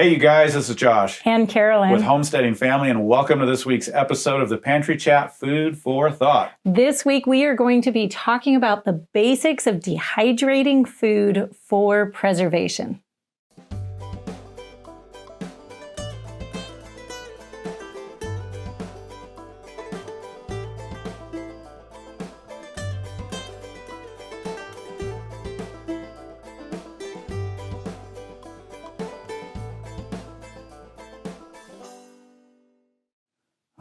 Hey, you guys, this is Josh and Carolyn with Homesteading Family, and welcome to this week's episode of the Pantry Chat Food for Thought. This week, we are going to be talking about the basics of dehydrating food for preservation.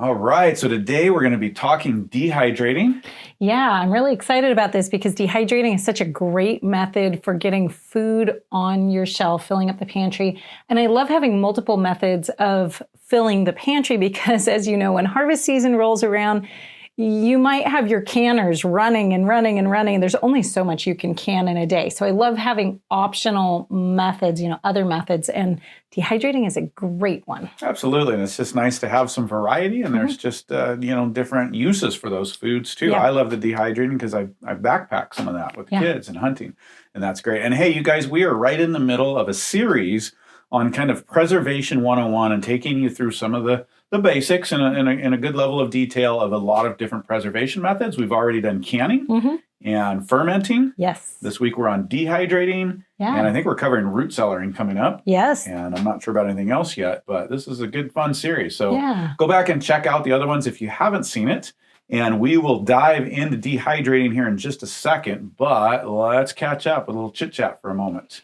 All right, so today we're going to be talking dehydrating. Yeah, I'm really excited about this because dehydrating is such a great method for getting food on your shelf, filling up the pantry. And I love having multiple methods of filling the pantry because, as you know, when harvest season rolls around, you might have your canners running and running and running. There's only so much you can can in a day. So I love having optional methods, other methods, and dehydrating is a great one. Absolutely, and it's just nice to have some variety, and there's just, different uses for those foods too. Yeah. I love the dehydrating because I backpack some of that with kids and hunting, and that's great. And hey, you guys, we are right in the middle of a series on kind of preservation 101 and taking you through some of the basics in a good level of detail of a lot of different preservation methods. We've already done canning and fermenting. Yes. This week we're on dehydrating. Yeah. And I think we're covering root cellaring coming up. Yes. And I'm not sure about anything else yet, but this is a good, fun series. So Yeah. go back and check out the other ones if you haven't seen it. And we will dive into dehydrating here in just a second, but let's catch up with a little chit chat for a moment.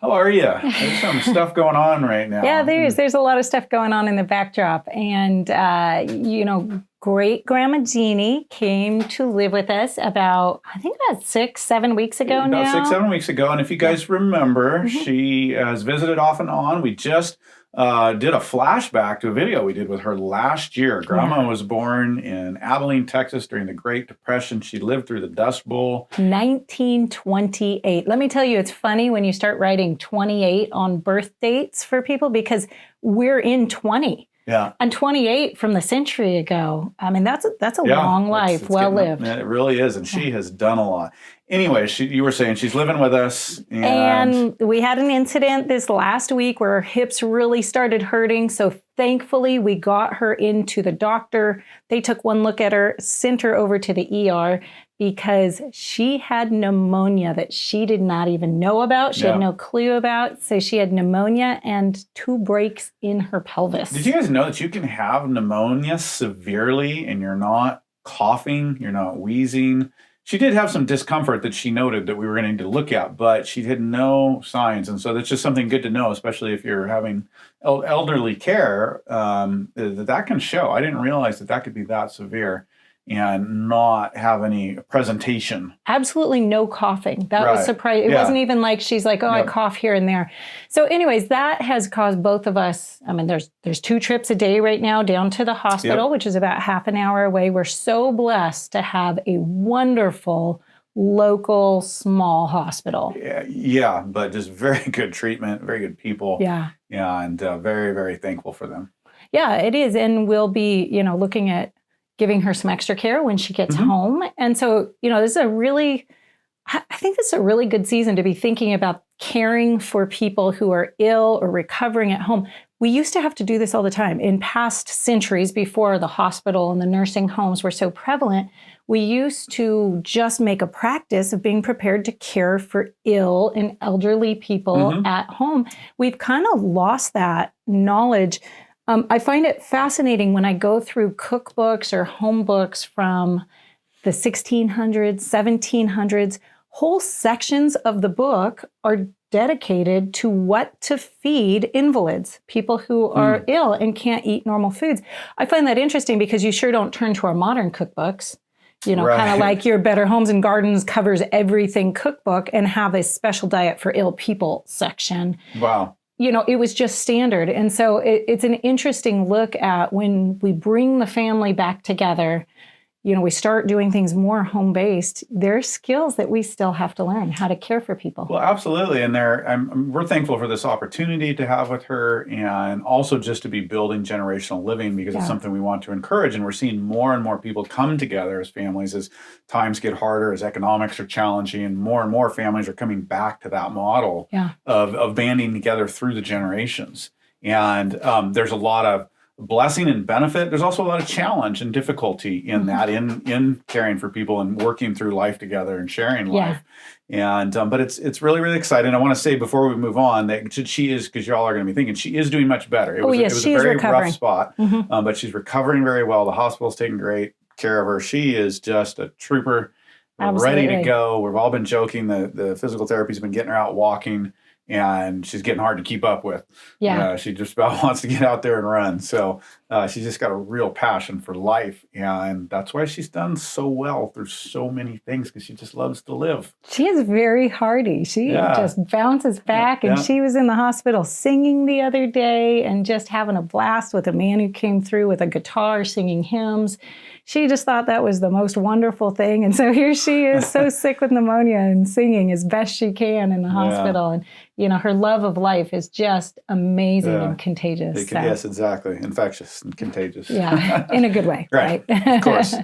How are you? There's some stuff going on right now. Yeah, there's a lot of stuff going on in the backdrop. And, great grandma Jeanie came to live with us about 6-7 weeks ago now. About 6-7 weeks ago. And if you guys remember, she has visited off and on. We just did a flashback to a video we did with her last year. Grandma was born in Abilene, Texas during the Great Depression. She lived through the Dust Bowl. 1928. Let me tell you, it's funny when you start writing 28 on birth dates for people because we're in 20. Yeah. And 28 from the century ago. I mean, that's a long life, it's well lived. It really is. And she has done a lot. Anyway, you were saying she's living with us. And we had an incident this last week where her hips really started hurting. So thankfully, we got her into the doctor. They took one look at her, sent her over to the ER because she had pneumonia that she did not even know about. She had no clue about. So she had pneumonia and 2 breaks in her pelvis. Did you guys know that you can have pneumonia severely and you're not coughing, you're not wheezing? She did have some discomfort that she noted that we were going to need to look at, but she had no signs. And so that's just something good to know, especially if you're having elderly care, that can show. I didn't realize that could be that severe and not have any presentation. Absolutely no coughing. That was surprising. It wasn't even like she's like, I cough here and there. So anyways, that has caused both of us, I mean, there's 2 trips a day right now down to the hospital, which is about half an hour away. We're so blessed to have a wonderful local small hospital. Yeah, but just very good treatment, very good people. Yeah, and very, very thankful for them. Yeah, it is. And we'll be, looking at giving her some extra care when she gets home. And so, this is I think this is a really good season to be thinking about caring for people who are ill or recovering at home. We used to have to do this all the time. In past centuries, before the hospital and the nursing homes were so prevalent, we used to just make a practice of being prepared to care for ill and elderly people at home. We've kind of lost that knowledge. I find it fascinating when I go through cookbooks or home books from the 1600s, 1700s. Whole sections of the book are dedicated to what to feed invalids, people who are ill and can't eat normal foods. I find that interesting because you sure don't turn to our modern cookbooks. Kind of like your Better Homes and Gardens covers everything cookbook and have a special diet for ill people section. Wow. It was just standard. And so it's an interesting look at when we bring the family back together, we start doing things more home-based. There's skills that we still have to learn how to care for people. Well, absolutely. And we're thankful for this opportunity to have with her and also just to be building generational living because it's something we want to encourage. And we're seeing more and more people come together as families as times get harder, as economics are challenging, and more families are coming back to that model of banding together through the generations. And there's a lot of blessing and benefit. There's also a lot of challenge and difficulty in that, in caring for people and working through life together and sharing life. And but it's really, really exciting. I want to say before we move on that she is, because y'all are going to be thinking, she is doing much better. It was a very rough spot, but she's recovering very well. The hospital's taking great care of her. She is just a trooper, ready to go. We've all been joking that the physical therapy's been getting her out walking, and she's getting hard to keep up with. She just about wants to get out there and run. So she's just got a real passion for life. And that's why she's done so well through so many things, because she just loves to live. She is very hardy. She just bounces back. And she was in the hospital singing the other day and just having a blast with a man who came through with a guitar singing hymns. She just thought that was the most wonderful thing. And so here she is, so sick with pneumonia and singing as best she can in the hospital. And, her love of life is just amazing and contagious. Yes, exactly. Infectious and contagious. Yeah, in a good way. Right. Of course.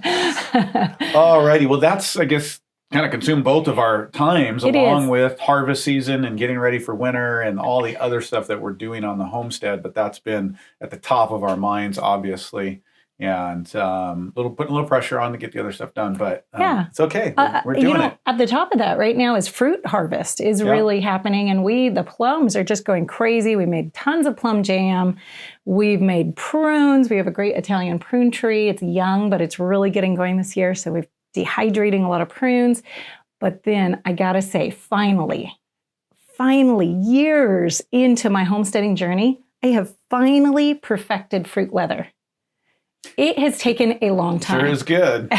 All righty. Well, that's, I guess, kind of consumed both of our times, along with harvest season and getting ready for winter and all the other stuff that we're doing on the homestead. But that's been at the top of our minds, obviously. And putting a little pressure on to get the other stuff done, but it's okay. We're doing it. At the top of that right now is fruit harvest is really happening, and the plums are just going crazy. We made tons of plum jam. We've made prunes. We have a great Italian prune tree. It's young, but it's really getting going this year. So we're dehydrating a lot of prunes. But then I gotta say, finally, years into my homesteading journey, I have finally perfected fruit leather. It has taken a long time. Sure is good.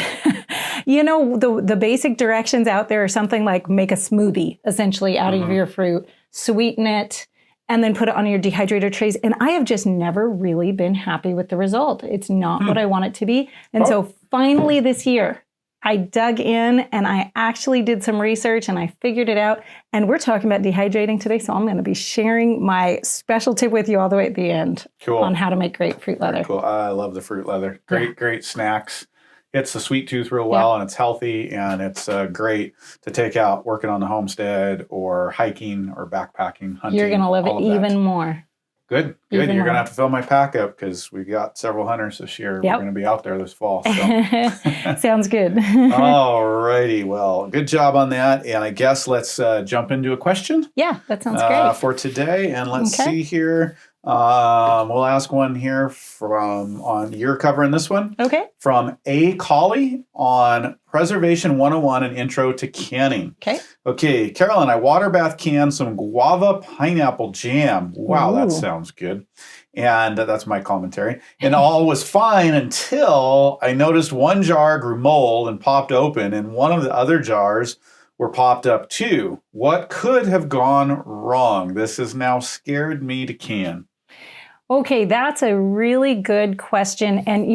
The basic directions out there are something like make a smoothie, essentially, out of your fruit, sweeten it, and then put it on your dehydrator trays. And I have just never really been happy with the result. It's not what I want it to be. And so finally this year, I dug in and I actually did some research and I figured it out. And we're talking about dehydrating today, so I'm going to be sharing my special tip with you all the way at the end on how to make great fruit leather. Cool. I love the fruit leather. Great snacks. Hits the sweet tooth real well, and it's healthy, and it's great to take out working on the homestead or hiking or backpacking, hunting. You're going to love it even more. Good. You're going to have to fill my pack up because we got several hunters this year. We're going to be out there this fall. So. Sounds good. All righty. Well, good job on that. And I guess let's jump into a question. Yeah, that sounds great. For today. And let's see here. We'll ask one here you're covering this one. Okay. From A. Colley on Preservation 101 and Intro to Canning. Okay, Carolyn, I water bath canned some guava pineapple jam. Wow, that sounds good. And that's my commentary. And all was fine until I noticed one jar grew mold and popped open, and one of the other jars were popped up too. What could have gone wrong? This has now scared me to can. Okay, that's a really good question. And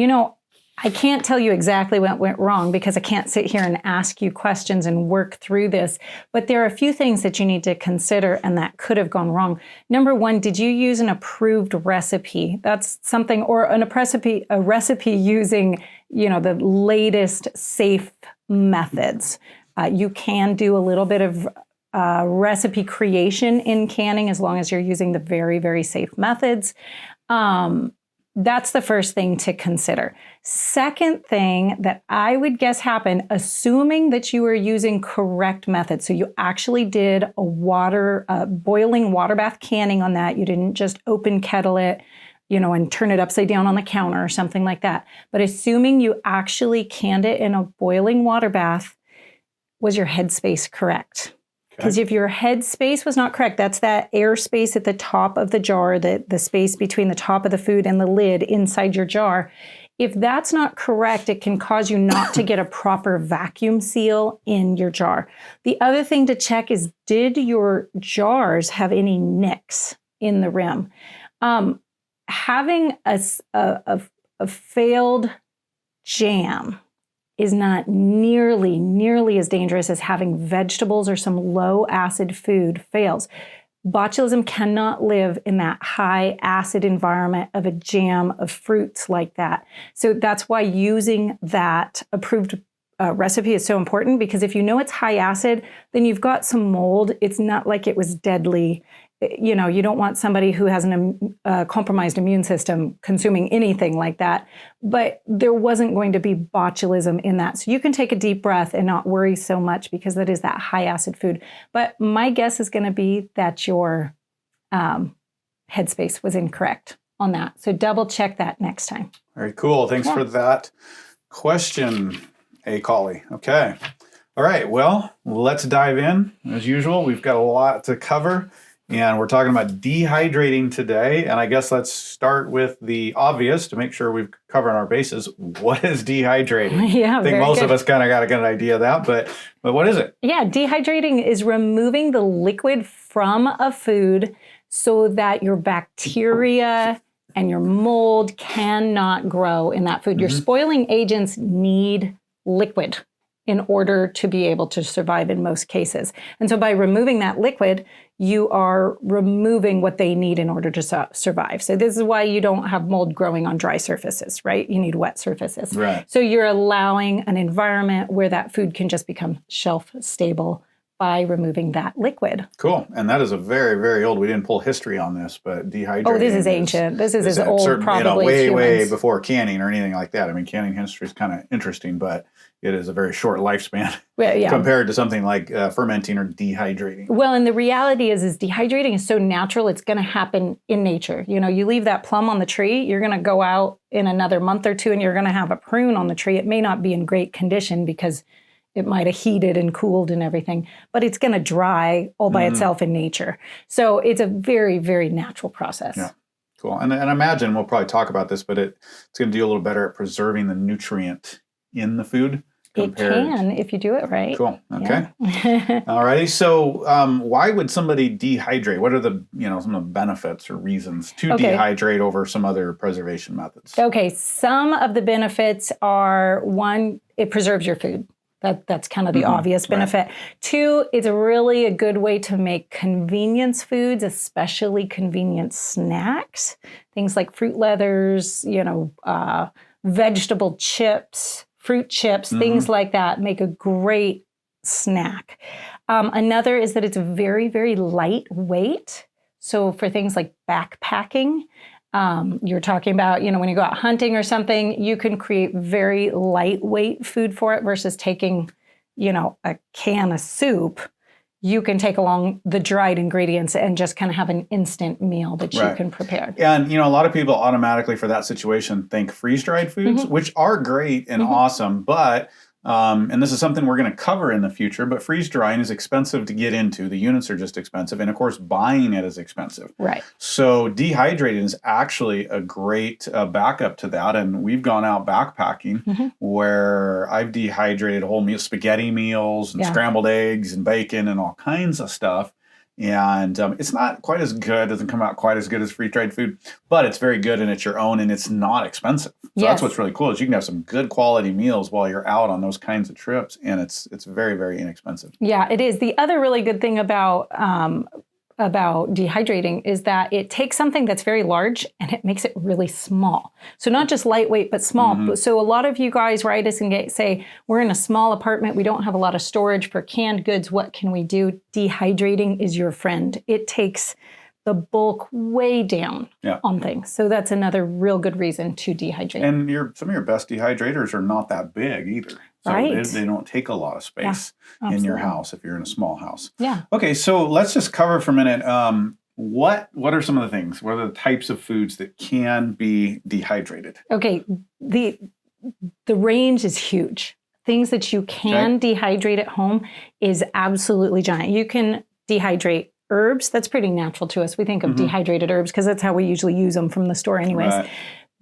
I can't tell you exactly what went wrong because I can't sit here and ask you questions and work through this. But there are a few things that you need to consider and that could have gone wrong. Number one, did you use an approved recipe? That's something, or a recipe using, the latest safe methods. You can do a little bit of recipe creation in canning as long as you're using the very, very safe methods. That's the first thing to consider. Second thing that I would guess happened, assuming that you were using correct methods. So you actually did a boiling water bath canning on that. You didn't just open kettle it, and turn it upside down on the counter or something like that. But assuming you actually canned it in a boiling water bath, was your headspace correct? Because if your headspace was not correct, that's that air space at the top of the jar, the space between the top of the food and the lid inside your jar. If that's not correct, it can cause you not to get a proper vacuum seal in your jar. The other thing to check is, did your jars have any nicks in the rim? Having a failed jam is not nearly as dangerous as having vegetables or some low acid food fails. Botulism cannot live in that high acid environment of a jam of fruits like that. So that's why using that approved recipe is so important, because if you know it's high acid, then you've got some mold. It's not like it was deadly. you know, you don't want somebody who has a compromised immune system consuming anything like that. But there wasn't going to be botulism in that. So you can take a deep breath and not worry so much because that is that high acid food. But my guess is going to be that your headspace was incorrect on that. So double check that next time. Very cool. Thanks for that question, Collie. Okay. All right. Well, let's dive in. As usual, we've got a lot to cover. And we're talking about dehydrating today. And I guess let's start with the obvious to make sure we've covered our bases. What is dehydrating? Yeah, I think most of us kind of got a good idea of that, but what is it? Yeah, dehydrating is removing the liquid from a food so that your bacteria and your mold cannot grow in that food. Your spoiling agents need liquid in order to be able to survive in most cases. And so by removing that liquid, you are removing what they need in order to survive. So this is why you don't have mold growing on dry surfaces, right? You need wet surfaces. Right. So you're allowing an environment where that food can just become shelf stable by removing that liquid. Cool. And that is a very, very old, we didn't pull history on this, but dehydrating. Oh, this is ancient. This is as old probably way, as humans. way before canning or anything like that. I mean, canning history is kind of interesting, but it is a very short lifespan compared to something like fermenting or dehydrating. Well, and the reality is dehydrating is so natural, it's going to happen in nature. You know, you leave that plum on the tree, you're going to go out in another month or two and you're going to have a prune on the tree. It may not be in great condition because it might have heated and cooled and everything, but it's going to dry all by itself in nature. So it's a very, very natural process. Yeah, cool. And I imagine we'll probably talk about this, but it's going to do a little better at preserving the nutrient in the food. It can if you do it right. Cool. Okay. Yeah. All righty. So why would somebody dehydrate? What are the, some of the benefits or reasons to dehydrate over some other preservation methods? Okay. Some of the benefits are, one, it preserves your food. That's kind of the obvious benefit. Right. Two, it's really a good way to make convenience foods, especially convenience snacks. Things like fruit leathers, vegetable chips, fruit chips, things like that make a great snack. Another is that it's very, very lightweight. So for things like backpacking, you're talking about, when you go out hunting or something, you can create very lightweight food for it versus taking, a can of soup. You can take along the dried ingredients and just kind of have an instant meal that you can prepare. And, a lot of people automatically for that situation think freeze-dried foods, which are great and awesome, but and this is something we're going to cover in the future, but freeze drying is expensive to get into. The units are just expensive. And of course, buying it is expensive. Right. So dehydrating is actually a great backup to that. And we've gone out backpacking where I've dehydrated whole meal, spaghetti meals and scrambled eggs and bacon and all kinds of stuff. And it's not quite as good, doesn't come out quite as good as freeze-dried food, but it's very good and it's your own and it's not expensive. So that's what's really cool is you can have some good quality meals while you're out on those kinds of trips and it's very, very inexpensive. Yeah, it is. The other really good thing about dehydrating is that it takes something that's very large and it makes it really small. So not just lightweight, but small. So a lot of you guys write us and say, we're in a small apartment. We don't have a lot of storage for canned goods. What can we do? Dehydrating is your friend. It takes the bulk way down on things. So that's another real good reason to dehydrate. And some of your best dehydrators are not that big either. So they don't take a lot of space in your house if you're in a small house. Yeah. Okay, so let's just cover for a minute. What are some of the things? What are the types of foods that can be dehydrated? Okay, the range is huge. Things that you can dehydrate at home is absolutely giant. You can dehydrate herbs. That's pretty natural to us. We think of dehydrated herbs because that's how we usually use them from the store anyways. Right.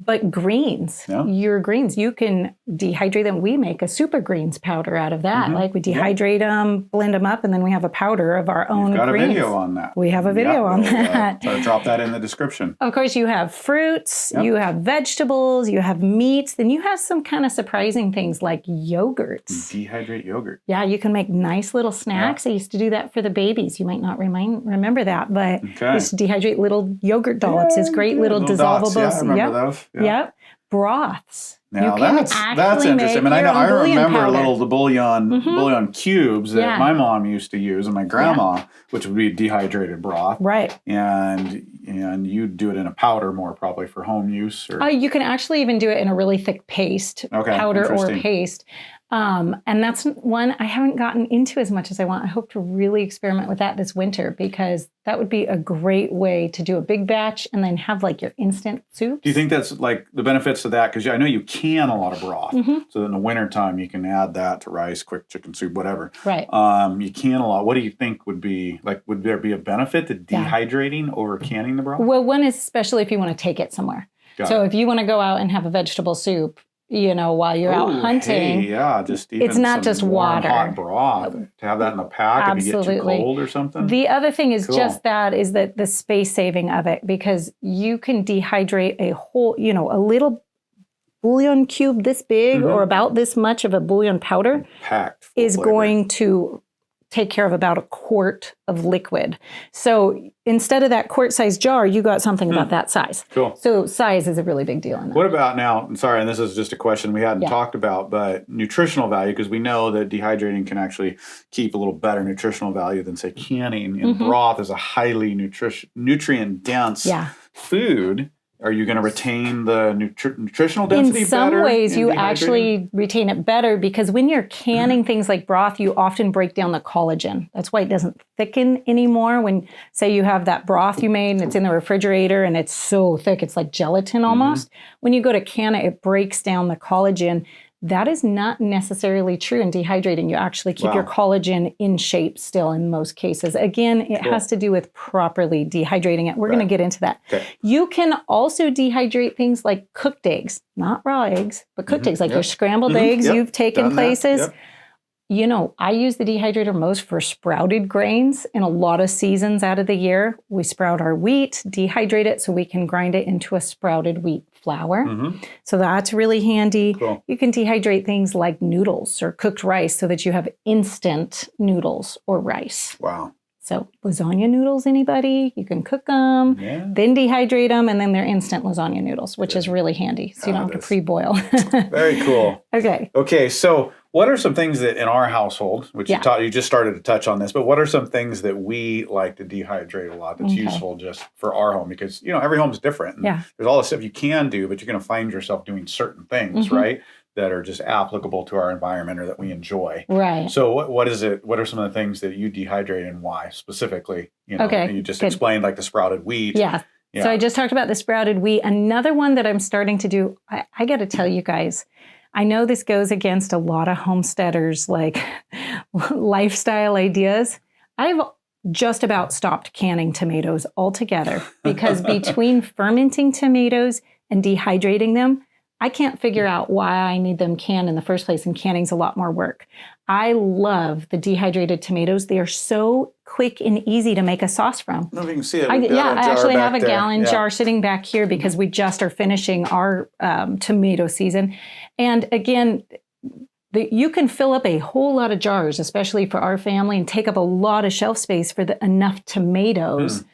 But greens, your greens, you can dehydrate them. We make a super greens powder out of that. Like we dehydrate them, blend them up, and then we have a powder of our own greens. You've got a video on that. We have a video on that. So drop that in the description. Of course, you have fruits, you have vegetables, you have meats, then you have some kind of surprising things like yogurts. Dehydrate yogurt. Yeah, you can make nice little snacks. I used to do that for the babies. You might not remember that, but I used to dehydrate little yogurt dollops. It's great little dissolvables. Dots. Yeah, I remember those. Yeah. broths. Now you can that's actually interesting. make I mean, your I own bouillon remember powder. the bouillon cubes that my mom used to use, and my grandma, which would be dehydrated broth. Right. And you do it in a powder more probably for home use. Or you can actually even do it in a really thick paste, powder or paste. And that's one I haven't gotten into as much as I want. I hope to really experiment with that this winter, because that would be a great way to do a big batch and then have like your instant soup. Do you think that's like the benefits of that? Because I know you can a lot of broth. So in the wintertime, you can add that to rice, quick chicken soup, whatever. Right. You can a lot. What do you think would be, like, would there be a benefit to dehydrating over canning the broth? Well, one is especially if you want to take it somewhere. So if you want to go out and have a vegetable soup, while you're out hunting. Just even it's not just warm, water. Hot broth. To have that in the pack if you get too cold or something. The other thing is just that is that the space saving of it, because you can dehydrate a whole, a little bouillon cube this big or about this much of a bouillon powder packed is going to take care of about a quart of liquid. So instead of that quart-sized jar, you got something about that size. Cool. So size is a really big deal in that. What about now, I'm sorry, and this is just a question we hadn't talked about, but nutritional value, because we know that dehydrating can actually keep a little better nutritional value than, say, canning. And broth is a highly nutrient-dense food. Are you going to retain the nutritional density better? In some ways, you actually retain it better, because when you're canning things like broth, you often break down the collagen. That's why it doesn't thicken anymore. When, say, you have that broth you made and it's in the refrigerator and it's so thick, it's like gelatin almost. When you go to can it, it breaks down the collagen. That is not necessarily true in dehydrating. You actually keep your collagen in shape still in most cases. Again, it has to do with properly dehydrating it. We're going to get into that. Okay. You can also dehydrate things like cooked eggs, not raw eggs, but cooked eggs, like your scrambled eggs you've taken places. I use the dehydrator most for sprouted grains in a lot of seasons out of the year. We sprout our wheat, dehydrate it so we can grind it into a sprouted wheat flour. So that's really handy. Cool. You can dehydrate things like noodles or cooked rice so that you have instant noodles or rice. Wow. So lasagna noodles, anybody? You can cook them, then dehydrate them, and then they're instant lasagna noodles, which is really handy. So you don't have to pre-boil. Very cool. Okay, so what are some things that in our household, which you just started to touch on this, but what are some things that we like to dehydrate a lot that's useful just for our home? Because, every home is different. And there's all this stuff you can do, but you're going to find yourself doing certain things, right? That are just applicable to our environment or that we enjoy. Right. So what is it? What are some of the things that you dehydrate and why specifically? You just explained like the sprouted wheat. Yeah. So I just talked about the sprouted wheat. Another one that I'm starting to do, I got to tell you guys, I know this goes against a lot of homesteaders like lifestyle ideas. I've just about stopped canning tomatoes altogether because between fermenting tomatoes and dehydrating them, I can't figure out why I need them canned in the first place, and canning's a lot more work. I love the dehydrated tomatoes. They are so quick and easy to make a sauce from. I don't know if you can see it. I actually have a gallon jar sitting back here because we just are finishing our tomato season. And again, you can fill up a whole lot of jars, especially for our family, and take up a lot of shelf space for enough tomatoes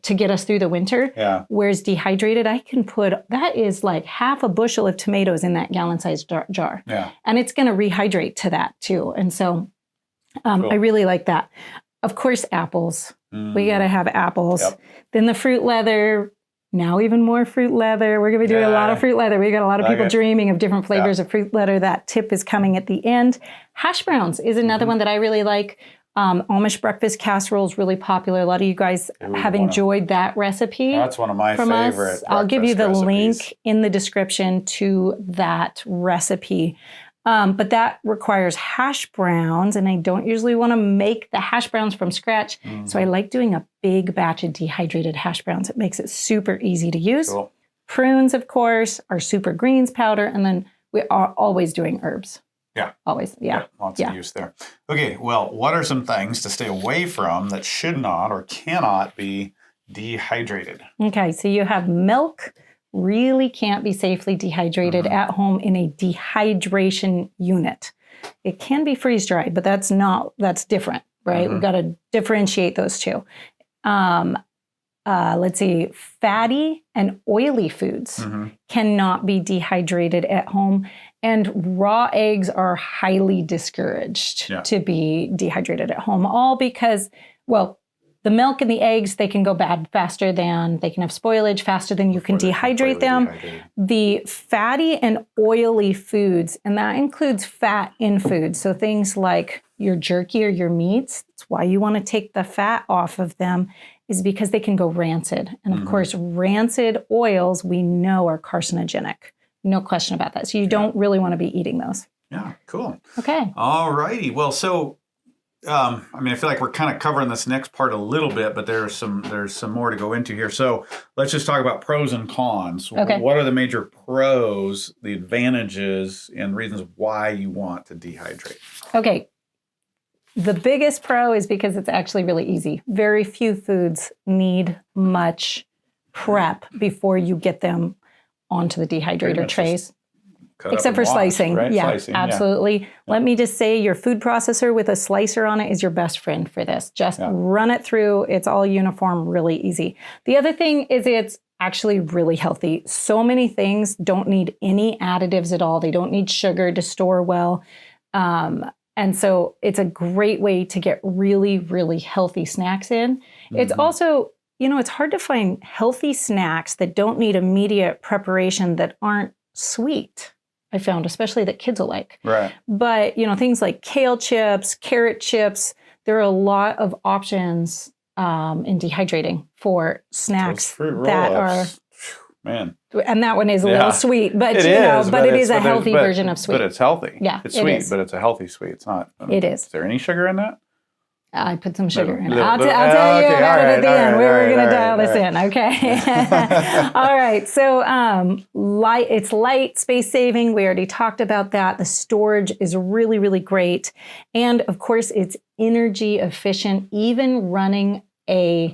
to get us through the winter. Yeah. Whereas dehydrated, I can that is like half a bushel of tomatoes in that gallon-sized jar. Yeah. And it's going to rehydrate to that too. And so cool. I really like that. Of course, apples. We got to have apples. Yep. Then the fruit leather. Now even more fruit leather. We're going to be doing a lot of fruit leather. We got a lot of people dreaming of different flavors of fruit leather. That tip is coming at the end. Hash browns is another one that I really like. Amish breakfast casserole is really popular. A lot of you guys have enjoyed that recipe. That's one of my favorite. I'll give you the link in the description to that recipe. But that requires hash browns, and I don't usually want to make the hash browns from scratch. So I like doing a big batch of dehydrated hash browns. It makes it super easy to use. Cool. Prunes, of course, our super greens powder, and then we are always doing herbs. Yeah. Always. Yeah. Lots of use there. Okay. Well, what are some things to stay away from that should not or cannot be dehydrated? Okay. So you have milk. Really can't be safely dehydrated at home in a dehydration unit. It can be freeze dried, but that's different, right? We've got to differentiate those two. let's see, fatty and oily foods cannot be dehydrated at home. And raw eggs are highly discouraged to be dehydrated at home, all because, well, the milk and the eggs, they can go bad faster than, they can have spoilage faster than you can dehydrate them. The fatty and oily foods, and that includes fat in food. So things like your jerky or your meats, that's why you want to take the fat off of them, is because they can go rancid. And of course, rancid oils we know are carcinogenic. No question about that. So you don't really want to be eating those. Yeah, cool. Okay. All righty. Well, so I mean, I feel like we're kind of covering this next part a little bit, but there's some more to go into here. So let's just talk about pros and cons. Okay. What are the major pros, the advantages, and reasons why you want to dehydrate? Okay. The biggest pro is because it's actually really easy. Very few foods need much prep before you get them onto the dehydrator trays. Except for slicing. Right? Yeah, slicing, absolutely. Yeah. Let me just say your food processor with a slicer on it is your best friend for this. Just run it through. It's all uniform, really easy. The other thing is it's actually really healthy. So many things don't need any additives at all. They don't need sugar to store well. And so it's a great way to get really, really healthy snacks in. It's also, you know, it's hard to find healthy snacks that don't need immediate preparation that aren't sweet. I found, especially that kids will like. Right. But, you know, things like kale chips, carrot chips, there are a lot of options in dehydrating for snacks that are, man. And that one is a little sweet, but it is a healthy version of sweet. But it's healthy. Yeah, it's sweet, but it's a healthy sweet. It's not. It is. Is there any sugar in that? I put some sugar in it. I'll tell you about it at the end. We're going to dial this in, okay? All right. So it's light, space saving. We already talked about that. The storage is really, really great. And of course, it's energy efficient. Even running an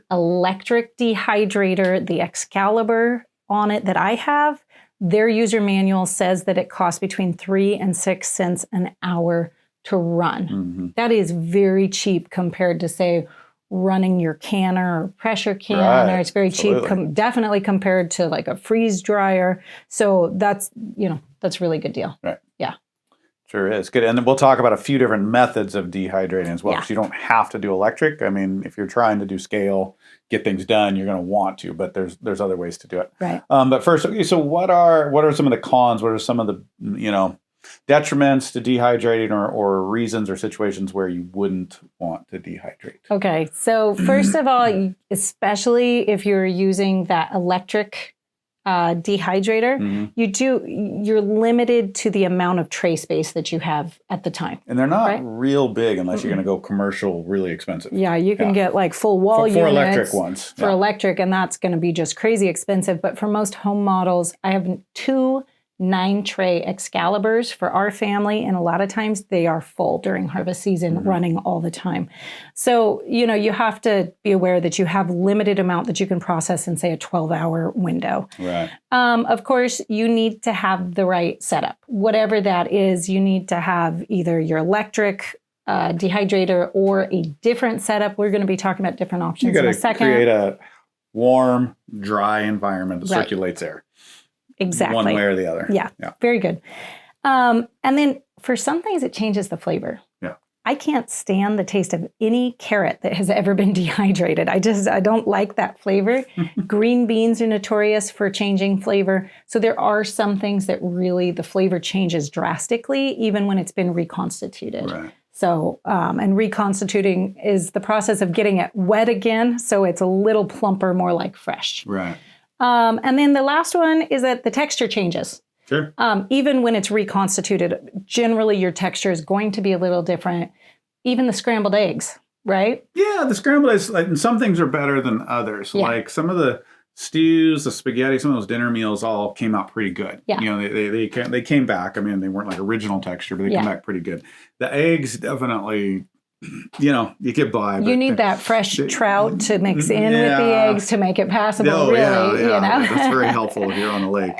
electric dehydrator, the Excalibur on it that I have, their user manual says that it costs between 3 and 6 cents an hour to run. That is very cheap compared to, say, running your canner or pressure canner. It's very cheap, definitely compared to like a freeze dryer. So that's a really good deal. Right. Yeah. Sure is. Good. And then we'll talk about a few different methods of dehydrating as well, because you don't have to do electric. I mean, if you're trying to do scale, get things done, you're going to want to, but there's other ways to do it. Right. But first, okay, so what are some of the cons? What are some of the, detriments to dehydrating or reasons or situations where you wouldn't want to dehydrate? Okay. So first of all, especially if you're using that electric dehydrator, you're limited to the amount of tray space that you have at the time. And they're not real big unless you're going to go commercial, really expensive. Yeah, you can get like full wall units. For electric ones. For electric, and that's going to be just crazy expensive. But for most home models, I have 2 9-tray Excaliburs for our family, and a lot of times they are full during harvest season, running all the time. So, you have to be aware that you have limited amount that you can process in, say, a 12-hour window. Right. Of course, you need to have the right setup. Whatever that is, you need to have either your electric dehydrator or a different setup. We're going to be talking about different options in a second. You got to create a warm, dry environment that circulates air. Exactly. One way or the other. Yeah. Very good. And then for some things, it changes the flavor. Yeah. I can't stand the taste of any carrot that has ever been dehydrated. I don't like that flavor. Green beans are notorious for changing flavor. So there are some things that really the flavor changes drastically, even when it's been reconstituted. Right. So, and reconstituting is the process of getting it wet again. So it's a little plumper, more like fresh. Right. And then the last one is that the texture changes. Sure. Even when it's reconstituted, generally your texture is going to be a little different. Even the scrambled eggs, right? Yeah, the scrambled eggs, and some things are better than others. Yeah. Like some of the stews, the spaghetti, some of those dinner meals all came out pretty good. Yeah. They came back. I mean, they weren't like original texture, but they came back pretty good. The eggs definitely you get by. You need that fresh trout to mix in with the eggs to make it passable, really. That's very helpful if you're on the lake.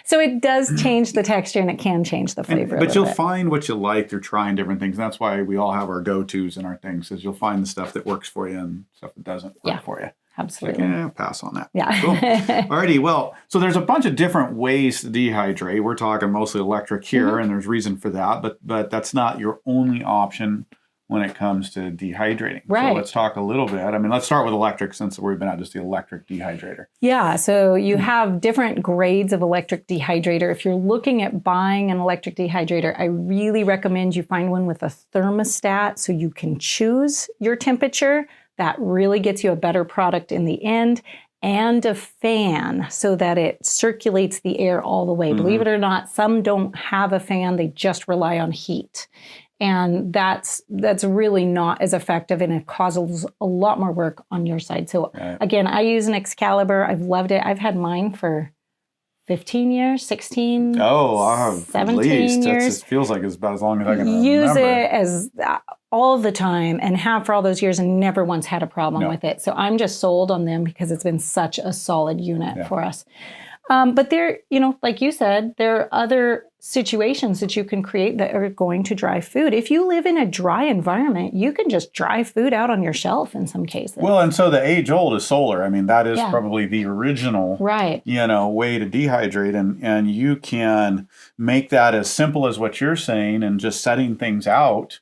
So it does change the texture and it can change the flavor. But you'll find what you like through trying different things. And that's why we all have our go-tos and our things, is you'll find the stuff that works for you and stuff that doesn't work for you. Absolutely. Like, pass on that. Yeah. Cool. Alrighty. Well, so there's a bunch of different ways to dehydrate. We're talking mostly electric here, and there's reason for that. But that's not your only option when it comes to dehydrating. Right. So let's talk a little bit. I mean, let's start with electric, since we've been at just the electric dehydrator. Yeah. So you have different grades of electric dehydrator. If you're looking at buying an electric dehydrator, I really recommend you find one with a thermostat so you can choose your temperature. That really gets you a better product in the end, and a fan so that it circulates the air all the way. Believe it or not, some don't have a fan. They just rely on heat. And that's really not as effective, and it causes a lot more work on your side. So again, I use an Excalibur. I've loved it. I've had mine for 15 years, 16, 17 years. It feels like it's about as long as I can remember. Use it as all the time and have for all those years and never once had a problem with it. So I'm just sold on them because it's been such a solid unit for us. But there, like you said, there are other situations that you can create that are going to dry food. If you live in a dry environment, you can just dry food out on your shelf in some cases. Well, and so the age old is solar. I mean, that is probably the original, way to dehydrate. And you can make that as simple as what you're saying and just setting things out,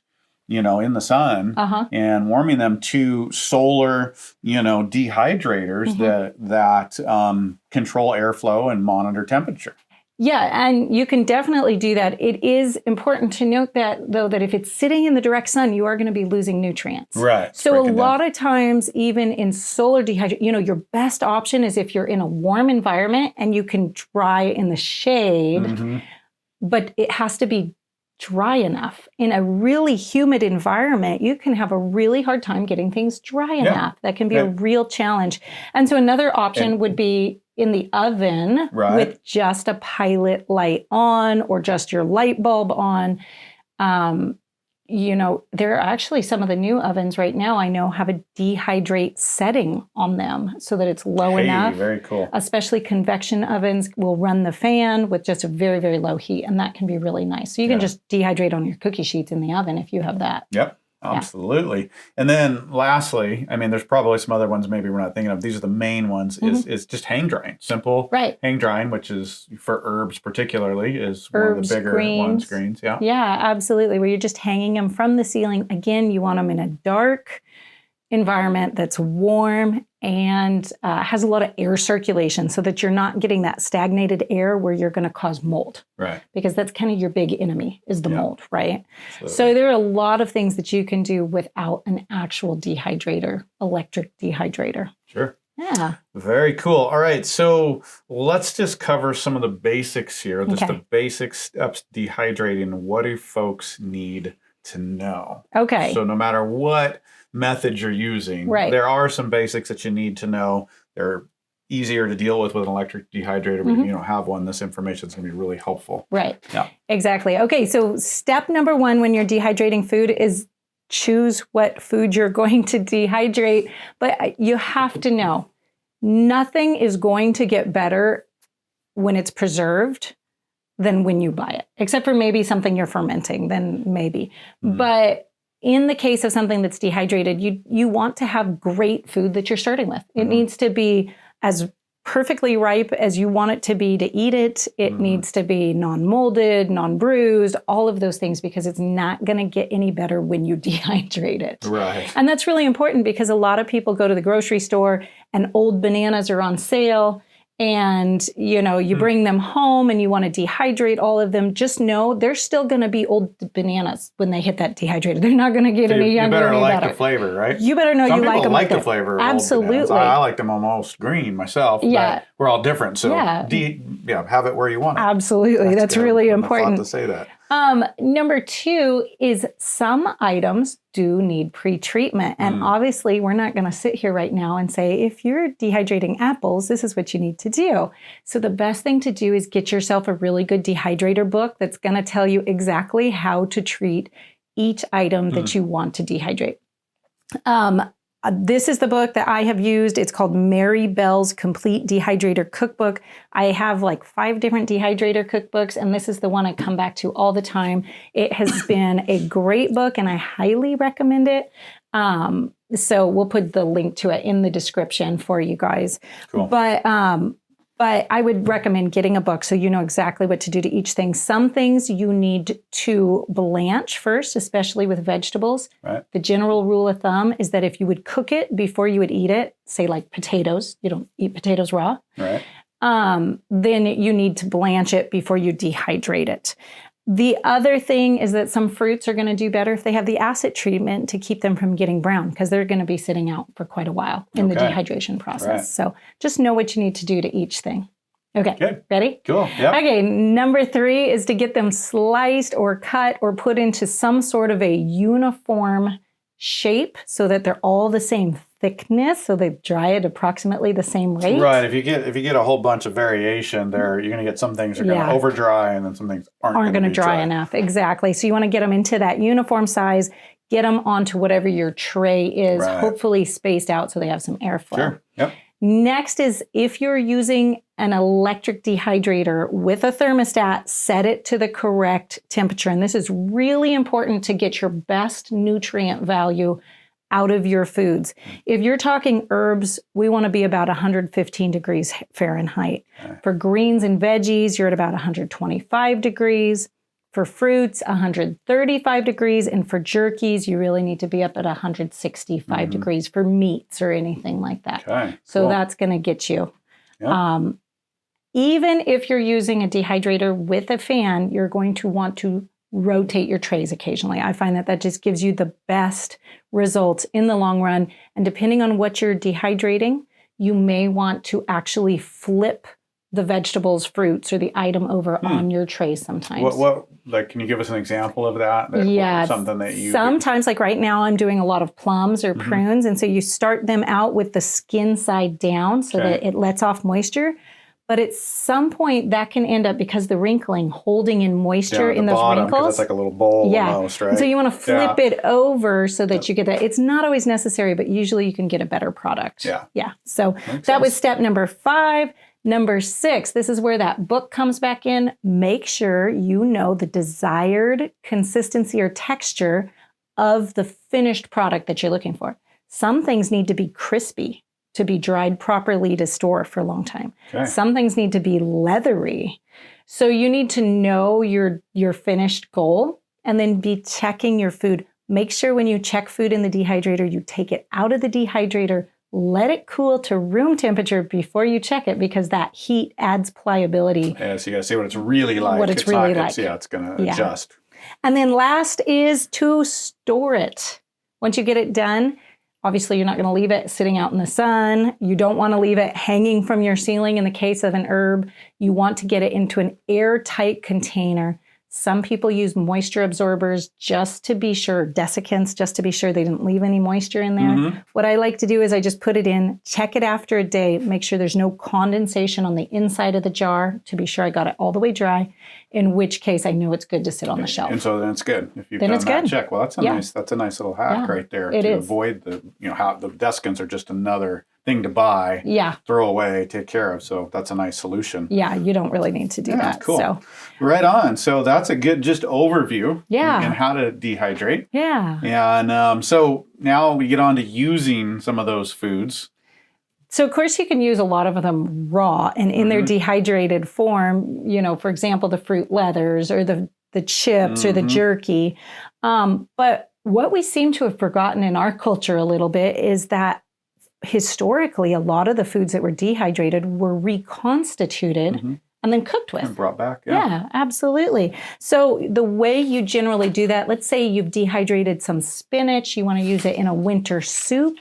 in the sun and warming them to solar, dehydrators that control airflow and monitor temperature. Yeah, and you can definitely do that. It is important to note that, though, that if it's sitting in the direct sun, you are going to be losing nutrients. Right. So a lot of times, even in solar dehydration, your best option is if you're in a warm environment and you can dry in the shade, but it has to be dry enough. In a really humid environment, you can have a really hard time getting things dry enough. That can be a real challenge. And so another option would be in the oven with just a pilot light on or just your light bulb on. There are actually some of the new ovens right now I know have a dehydrate setting on them so that it's low enough. Very cool. Especially convection ovens will run the fan with just a very, very low heat, and that can be really nice. So you can just dehydrate on your cookie sheets in the oven if you have that. Yep. Absolutely. And then lastly, I mean, there's probably some other ones maybe we're not thinking of. These are the main ones, is just hang drying. Simple hang drying, which is for herbs particularly, is one of the bigger ones, greens. Yeah. Yeah, absolutely. Where you're just hanging them from the ceiling. Again, you want them in a dark environment that's warm and has a lot of air circulation so that you're not getting that stagnated air where you're going to cause mold. Right. Because that's kind of your big enemy is the mold, right? Absolutely. So there are a lot of things that you can do without an actual dehydrator, electric dehydrator. Sure. Yeah. Very cool. All right. So let's just cover some of the basics here. Just the basic steps dehydrating. What do folks need to know? Okay. So no matter what method you're using, there are some basics that you need to know. They're easier to deal with an electric dehydrator, but if you don't have one, this information is going to be really helpful. Right. Yeah. Exactly. Okay. So step number one when you're dehydrating food is choose what food you're going to dehydrate. But you have to know nothing is going to get better when it's preserved than when you buy it, except for maybe something you're fermenting, then maybe. But in the case of something that's dehydrated, you want to have great food that you're starting with. It needs to be as perfectly ripe as you want it to be to eat it. It needs to be non-molded, non-bruised, all of those things, because it's not going to get any better when you dehydrate it. Right. And that's really important because a lot of people go to the grocery store and old bananas are on sale. And, you bring them home and you want to dehydrate all of them. Just know they're still going to be old bananas when they hit that dehydrator. They're not going to get any younger. You better any like better. The flavor, right? You better know Some you like them. Some people like the flavor of Absolutely. old bananas. I like them almost green myself. Yeah. But we're all different. So have it where you want it. Absolutely. That's really important. To say that. Number two is some items do need pre-treatment. And obviously, we're not going to sit here right now and say, if you're dehydrating apples, this is what you need to do. So the best thing to do is get yourself a really good dehydrator book that's going to tell you exactly how to treat each item that you want to dehydrate. This is the book that I have used. It's called Mary Bell's Complete Dehydrator Cookbook. I have like 5 different dehydrator cookbooks, and this is the one I come back to all the time. It has been a great book, and I highly recommend it. So we'll put the link to it in the description for you guys. Cool. But I would recommend getting a book so you know exactly what to do to each thing. Some things you need to blanch first, especially with vegetables. Right. The general rule of thumb is that if you would cook it before you would eat it, say like potatoes, you don't eat potatoes raw, Right. then you need to blanch it before you dehydrate it. The other thing is that some fruits are going to do better if they have the acid treatment to keep them from getting brown, because they're going to be sitting out for quite a while in the dehydration process. Right. So just know what you need to do to each thing. Okay, Good. ready? Cool. Yeah. Okay, number 3 is to get them sliced or cut or put into some sort of a uniform shape so that they're all the same thickness, so they dry at approximately the same rate. Right. If you get a whole bunch of variation there, you're going to get some things are going to over dry, and then some things aren't going to dry enough. Exactly. So you want to get them into that uniform size, get them onto whatever your tray is, hopefully spaced out so they have some airflow. Sure. Yep. Next is if you're using an electric dehydrator with a thermostat, set it to the correct temperature. And this is really important to get your best nutrient value out of your foods. If you're talking herbs, we want to be about 115 degrees Fahrenheit. Okay. For greens and veggies, you're at about 125 degrees. For fruits, 135 degrees. And for jerkies, you really need to be up at 165 degrees for meats or anything like that. Okay. So Cool. that's going to get you. Yep. Even if you're using a dehydrator with a fan, you're going to want to rotate your trays occasionally. I find that just gives you the best results in the long run. And depending on what you're dehydrating, you may want to actually flip the vegetables, fruits, or the item over on your tray sometimes. What like, can you give us an example of that? Yeah. Something that you sometimes, like right now, I'm doing a lot of plums or prunes. And so you start them out with the skin side down so that it lets off moisture. But at some point, that can end up, because the wrinkling, holding in moisture in those bottom, wrinkles. It's like a little bowl almost, right? And so you want to flip it over so that you get that. It's not always necessary, but usually you can get a better product. Yeah. Yeah. So that was step number 5. Number 6, this is where that book comes back in. Make sure you know the desired consistency or texture of the finished product that you're looking for. Some things need to be crispy to be dried properly to store for a long time. Okay. Some things need to be leathery. So you need to know your finished goal and then be checking your food. Make sure when you check food in the dehydrator, you take it out of the dehydrator, let it cool to room temperature before you check it, because that heat adds pliability. Yeah, so you got to see what it's really like. What it's really like. It's going to adjust. And then last is to store it. Once you get it done, obviously you're not going to leave it sitting out in the sun. You don't want to leave it hanging from your ceiling in the case of an herb. You want to get it into an airtight container. Some people use moisture absorbers just to be sure, desiccants, just to be sure they didn't leave any moisture in there. What I like to do is I just put it in, check it after a day, make sure there's no condensation on the inside of the jar to be sure I got it all the way dry, in which case I know it's good to sit on the shelf. And so then it's good. If you've Then done it's that good. check. Well, that's a nice little hack right there it to is. avoid how the desiccants are just another thing to buy, Yeah. throw away, take care of. So that's a nice solution. Yeah, you don't really need to do that. Cool. So, right on. So that's a good just overview Yeah. in how to dehydrate. yeah. And so now we get on to using some of those foods. So, of course, you can use a lot of them raw and in their dehydrated form, for example, the fruit leathers or the chips or the jerky. But what we seem to have forgotten in our culture a little bit is that historically, a lot of the foods that were dehydrated were reconstituted and then cooked with. And brought back. Yeah, absolutely. So the way you generally do that, let's say you've dehydrated some spinach, you want to use it in a winter soup.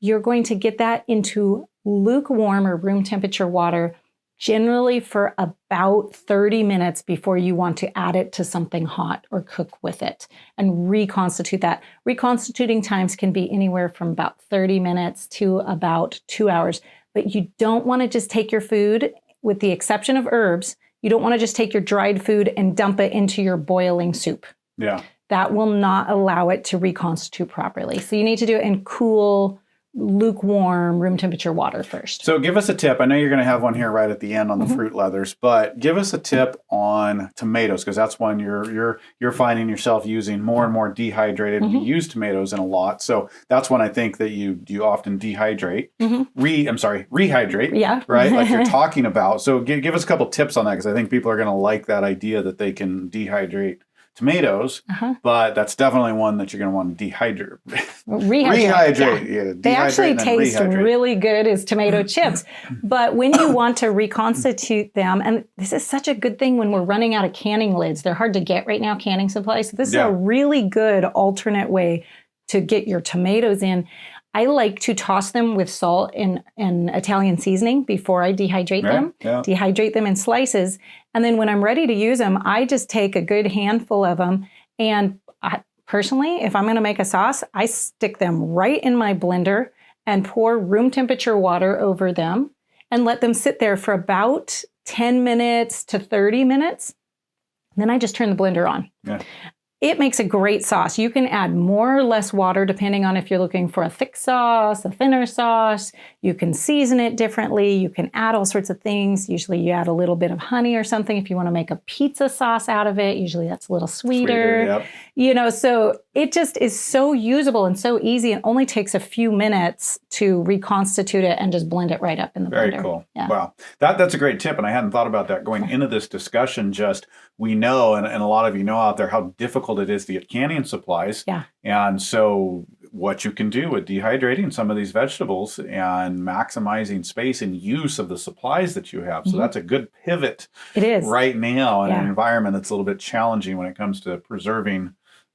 You're going to get that into lukewarm or room temperature water, generally for about 30 minutes before you want to add it to something hot or cook with it and reconstitute that. Reconstituting times can be anywhere from about 30 minutes to about 2 hours. But you don't want to just take your food, with the exception of herbs, you don't want to just take your dried food and dump it into your boiling soup. Yeah. that will not allow it to reconstitute properly. So you need to do it in cool, lukewarm, room temperature water first. So give us a tip. I know you're going to have one here right at the end on the fruit leathers, but give us a tip on tomatoes, because that's one you're finding yourself using more and more dehydrated. You use tomatoes in a lot, so that's one I think that you often dehydrate. Rehydrate. Yeah. Right, like you're talking about. So give us a couple tips on that, because I think people are going to like that idea that they can dehydrate tomatoes, but that's definitely one that you're going to want to dehydrate. Rehydrate. Yeah. They actually taste really good as tomato chips. But when you want to reconstitute them, and this is such a good thing when we're running out of canning lids. They're hard to get right now, canning supplies. So this is a really good alternate way to get your tomatoes in. I like to toss them with salt and Italian seasoning before I dehydrate them. Yeah. Dehydrate them in slices. And then when I'm ready to use them, I just take a good handful of them. And personally, if I'm going to make a sauce, I stick them right in my blender and pour room temperature water over them and let them sit there for about 10 minutes to 30 minutes. Then I just turn the blender on. Yeah. It makes a great sauce. You can add more or less water depending on if you're looking for a thick sauce, a thinner sauce. You can season it differently. You can add all sorts of things. Usually you add a little bit of honey or something if you want to make a pizza sauce out of it. Usually that's a little sweeter. Yep. You know, so it just is so usable and so easy. It only takes a few minutes to reconstitute it and just blend it right up in the blender. Very cool. Yeah. Wow. That's a great tip. And I hadn't thought about that going into this discussion. Just we know, and a lot of you know out there, how difficult it is to get canning supplies. Yeah. And so what you can do with dehydrating some of these vegetables and maximizing space and use of the supplies that you have. So that's a good pivot. It is. Right now in an environment that's a little bit challenging when it comes to preserving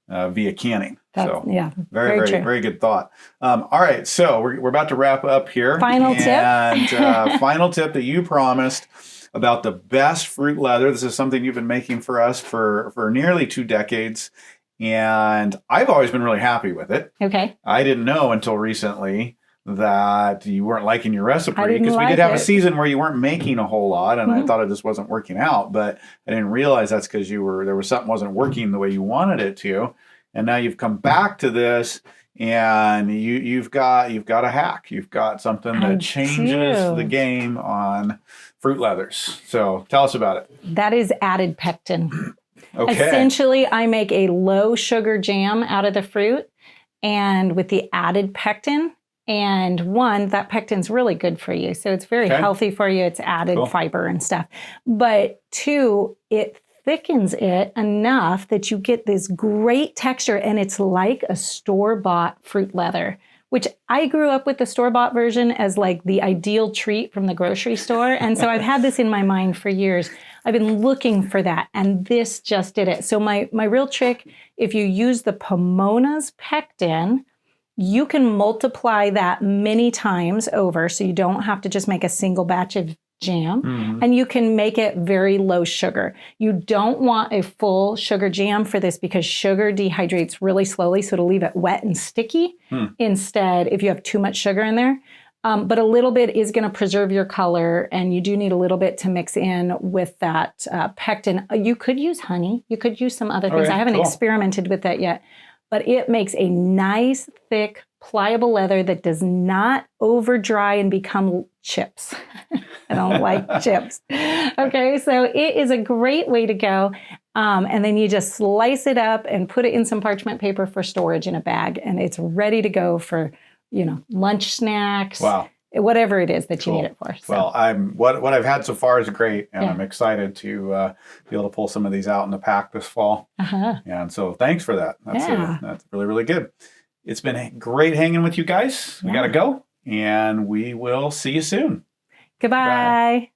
via canning. Very good thought. All right, so we're about to wrap up here. Final tip. And final tip that you promised about the best fruit leather. This is something you've been making for us for nearly 2 decades. And I've always been really happy with it. Okay. I didn't know until recently that you weren't liking your recipe, because we did have a season where you weren't making a whole lot, and I thought it just wasn't working out. But I didn't realize that's because there was something wasn't working the way you wanted it to. And now you've come back to this, and you've got a hack. You've got something that changes the game on fruit leathers. So tell us about it. That is added pectin. Okay. Essentially, I make a low sugar jam out of the fruit, and with the added pectin. And one, that pectin's really good for you. So it's very healthy for you. It's added fiber and stuff. But 2, it thickens it enough that you get this great texture, and it's like a store-bought fruit leather, which I grew up with the store-bought version as like the ideal treat from the grocery store. And so I've had this in my mind for years. I've been looking for that, and this just did it. So my real trick, if you use the Pomona's pectin, you can multiply that many times over, so you don't have to just make a single batch of jam, and you can make it very low sugar. You don't want a full sugar jam for this, because sugar dehydrates really slowly, so it'll leave it wet and sticky. Instead, if you have too much sugar in there. But a little bit is going to preserve your color, and you do need a little bit to mix in with that pectin. You could use honey. You could use some other things. I haven't experimented with that yet. But it makes a nice, thick, pliable leather that does not over dry and become chips. I don't like chips. Okay, so it is a great way to go. And then you just slice it up and put it in some parchment paper for storage in a bag. And it's ready to go for, lunch snacks. Wow. Whatever it is that you need it for. So. Well, what I've had so far is great, and I'm excited to be able to pull some of these out in the pack this fall. And so thanks for that. That's really, really good. It's been great hanging with you guys. We got to go, and we will see you soon. Goodbye. Bye.